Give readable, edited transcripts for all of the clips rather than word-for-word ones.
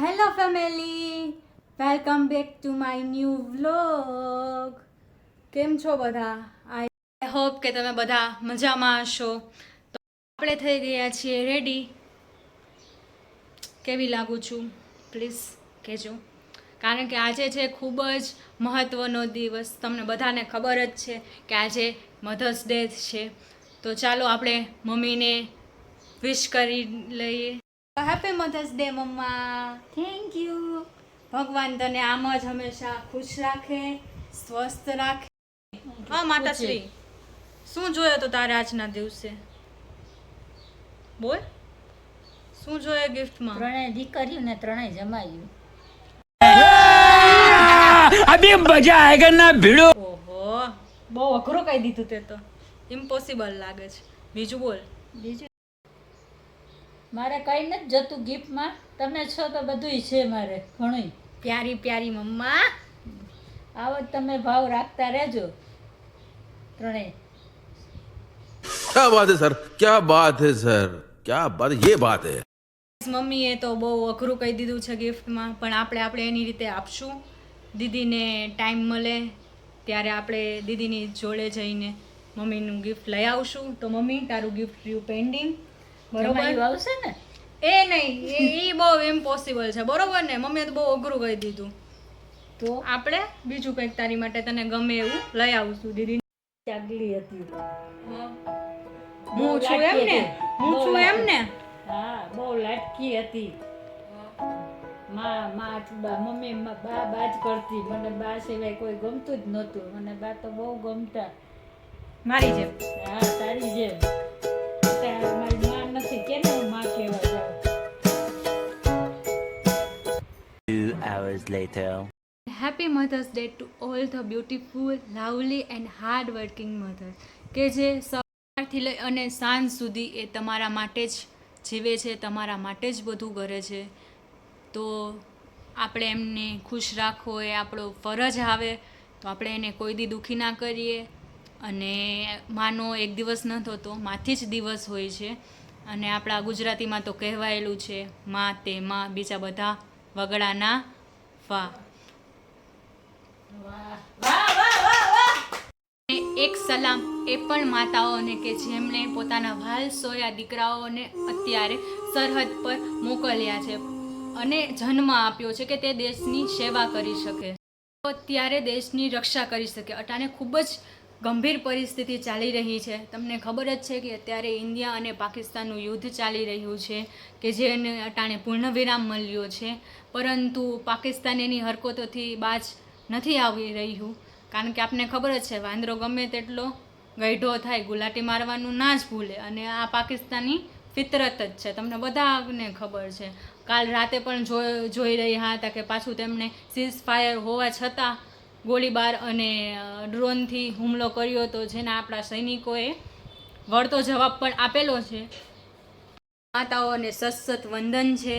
Hello family, welcome back to my new vlog. કેમ છો બધા? આઈ હોપ કે તમે બધા મજામાં હશો. તો આપણે થઈ ગયા છીએ રેડી. કેવી લાગુ છું પ્લીઝ કહેજો, કારણ કે આજે છે ખૂબ જ મહત્ત્વનો દિવસ. તમને બધાને ખબર જ છે કે આજે મધર્સ ડે છે. તો ચાલો આપણે મમ્મીને વિશ કરી લઈએ. Happy mothers Day mama. Thank you. ભગવાન તને આમ જ હંમેશા ખુશ રાખે, સ્વસ્થ રાખે. હા માતાશ્રી, શું જોયો તો તારે આજના દિવસે? બોલ, શું જોયે ગિફ્ટમાં? ત્રણેય દીકરીઓ ને ત્રણેય જમાયું. अभी मजा आएगा ना भिड़ो. ઓહો, બહુ અઘરું કહી દીધું તે તો. ઇમ્પોસિબલ લાગે છે. બીજું બોલ. બીજું મારે કઈ નથી જતું ગિફ્ટમાં. તમે છો તો બધુંય છે મારે ઘણું. પ્યારી પ્યારી મમ્મા. આવો જ તમે ભાવ રાખતા રહેજો ત્રણેય. क्या बात है सर, क्या बात है सर, क्या बात, ये बात है. મમ્મીએ તો બહુ અઘરું કહી દીધું છે ગિફ્ટમાં, પણ આપણે એની રીતે આપશું. દીદીને ટાઈમ મળે ત્યારે આપણે દીદીની જોડે જઈને મમ્મીનું ગિફ્ટ લઈ આવશું. તો મમ્મી, તારું ગિફ્ટ રહ્યું પેન્ડિંગ, જમાયું બરોબર? આવશે ને? એ નહીં, એ બહુ ઇમ્પોસિબલ છે, બરોબર ને? મમ્મીએ તો બહુ અઘરું કહી દીધું. તો આપણે બીજું કંઈક તારી માટે તને ગમે એવું લઈ આવશું. દીદી ચાગલી હતી. હું છું એમ ને? હું છું એમ ને? હા, બહુ લાટકી હતી. મમ્મી બા જ કરતી. મને બા સિવાય કોઈ ગમતું જ નહોતું. મને બા તો બહુ ગમતા. મારી જેમ. હા, તારી જેમ. અત્યારે મારી માં નથી, કેને હું માં કહેવા જાઉં? 2 hours later. Happy mothers day to all the beautiful, lovely and hard working mother, કે જે સવારથી લઈ અને સાંજ સુધી એ તમારા માટે જ જીવે છે, તમારા માટે જ બધું કરે છે. તો આપણે એમને ખુશ રાખવો એ આપણો ફરજ આવે. તો આપણે એને કોઈ દી દુઃખી ના કરીએ. અને માનો એક દિવસ ન થતો, માથી જ દિવસ હોય છે. અને આપણા ગુજરાતીમાં તો કહેવાયેલું છે, માં તે માં, બીજા બધા વગડાના વા. એક સલામ એ પણ માતાઓને કે જેમણે પોતાના વાલ સોયા દીકરાઓને અત્યારે સરહદ પર મોકલ્યા છે અને જન્મ આપ્યો છે કે તે દેશની સેવા કરી શકે, અત્યારે દેશની રક્ષા કરી શકે. અટાણે ખૂબ જ ગંભીર પરિસ્થિતિ ચાલી રહી છે. તમને ખબર જ છે કે અત્યારે ઇન્ડિયા અને પાકિસ્તાનનું યુદ્ધ ચાલી રહ્યું છે, કે જેને અટાણે પૂર્ણવિરામ મળ્યો છે. પરંતુ પાકિસ્તાન એની હરકતોથી બાજ નથી આવી રહ્યું, કારણ કે આપને ખબર જ છે, વાંદરો ગમે તેટલો ગઈઢો થાય, ગુલાટી મારવાનું ના જ ભૂલે. અને આ પાકિસ્તાની ફિતરત જ છે, તમને બધાને ખબર છે. કાલ રાતે પણ જોઈ રહ્યા હતા કે પાછું તેમણે સીઝ ફાયર હોવા છતાં ગોળીબાર અને ડ્રોનથી હુમલો કર્યો હતો, જેના આપણા સૈનિકોએ વળતો જવાબ પણ આપેલો છે. માતાઓને સતસત વંદન છે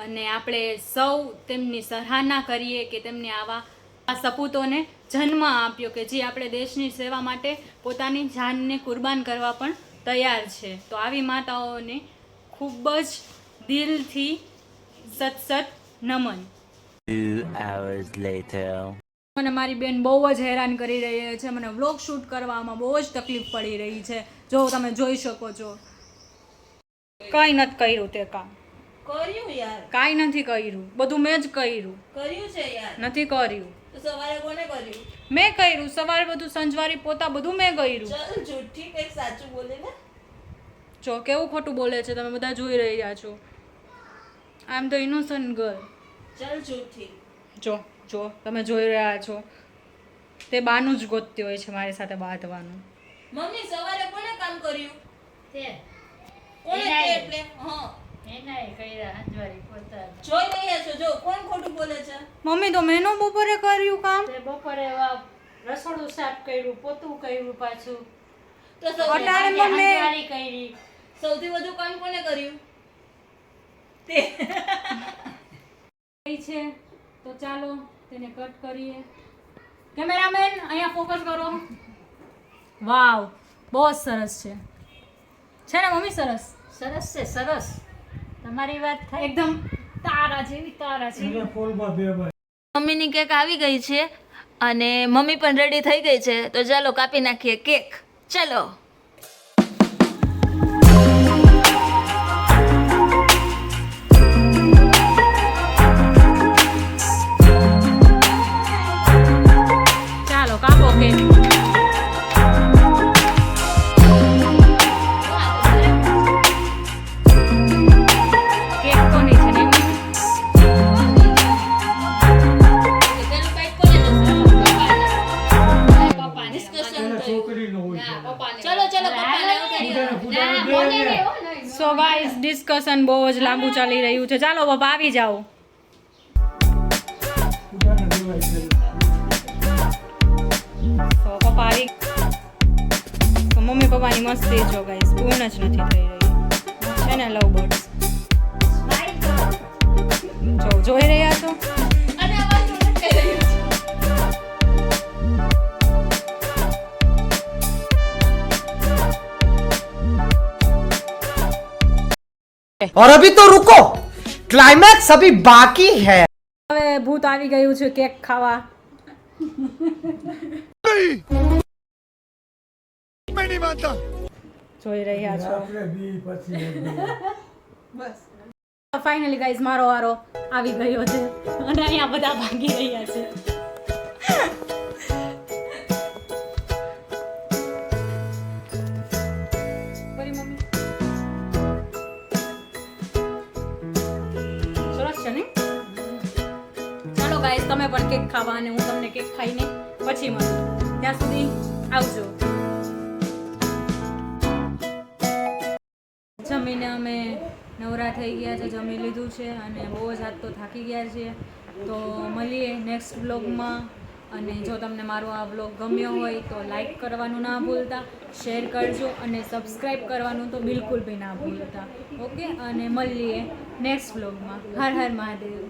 અને આપણે સૌ તેમની સરાહના કરીએ કે તેમને આવા સપૂતોને જન્મ આપ્યો કે જે આપણે દેશની સેવા માટે પોતાની જાનને કુરબાન કરવા પણ તૈયાર છે. તો આવી માતાઓને ખૂબ જ દિલથી સતસત નમન. 2 hours later. મને મારી બેન બહુ જ હેરાન કરી રહી છે. મને વ્લોગ શૂટ કરવામાં બહુ જ તકલીફ પડી રહી છે. જો તમે જોઈ શકો છો, કાંઈ નથી કર્યું તે કામ. કર્યું યાર, કાંઈ નથી કર્યું, બધું મેં જ કર્યું. કર્યું છે યાર. નથી કર્યું. તો સવારે કોને કર્યું? મેં કર્યું. સવારે બધું સંજવારી પોતા બધું મેં કર્યું. ચાલ જૂઠી કંઈક સાચું બોલે ને. જો કેવું ખોટું બોલે છે, તમે બધા જોઈ રહ્યા છો. આઈ એમ ધ ઇનોસન્ટ ગર્લ. ચાલ જૂઠી. જો તમે જોઈ રહ્યા છો, તે બાનું જ ગોતતી હોય છે મારી સાથે બાંધવાનું. મમ્મી સવારે કોને કામ કર્યું? તે કોને એનાય. તે એટલે હા એનાય કર્યા હંજવારી પોતા. જોઈ રહ્યા છો, જો કોણ ખોટું બોલે છે? મમ્મી તો મેનો બપોરે કર્યું કામ. તે બપોરે રસોડું સાફ કર્યું, પોતું કર્યું, પાછું તો સૌથી અટાણે મમ્મી હંજવારી કરી. સૌથી વધુ કામ કોને કર્યું? તે છે. તો ચાલો તેને કટ કરીએ. કેમેરામેન અહીંયા ફોકસ કરો. વાવ, બહુ જ સરસ છે ને મમ્મી? સરસ, સરસ છે, સરસ. તમારી વાત થાય. એકદમ તારા જેવી મમ્મીની કેક આવી ગઈ છે અને મમ્મી પણ રેડી થઈ ગઈ છે, તો ચાલો કાપી નાખીએ કેક. ચલો. ચાલો કાપો કેક. કેક કોની છે ને સો ગાઈસ ડિસ્કશન બહુ જ લાંબુ ચાલી રહ્યું છે. ચાલો બાબા આવી જાઓ. તો પપ્પા આવી તો મમ્મી પપ્પાની મસ્તી જો ગાઈસ પૂર્ણ જ નથી થઈ રહી છે ને લવ બર્ડ્સ જો જોઈ રહ્યા છો. અને અવાજ નથી થઈ રહ્યો છે. और अभी तो रुको, क्लाइमैक्स अभी बाकी है. હવે ભૂત આવી ગયું છે કેક ખાવા. જોઈ રહ્યા છો. ફાઇનલી ગાઈઝ મારો વારો આવી ગયો છે અને અહીંયા બધા ભાગી રહ્યા છે. ફરી મમ્મી સરસ છે ને. ચાલો ગાઈઝ તમે પણ કેક ખાવા અને હું તમને કેક ખાઈને પછી મળું. ત્યાં સુધી આવજો. જમીને અમે નવરા થઈ ગયા છે, જમી લીધું છે અને બહુ જ આજ તો થાકી ગયા છીએ. તો મળીએ નેક્સ્ટ વ્લોગમાં. અને જો તમને મારો આ વ્લોગ ગમ્યો હોય તો લાઈક કરવાનું ના ભૂલતા, શેર કરજો અને સબસ્ક્રાઈબ કરવાનું તો બિલકુલ બી ના ભૂલતા. ઓકે, અને મળીએ નેક્સ્ટ વ્લોગમાં. હર હર મહાદેવ.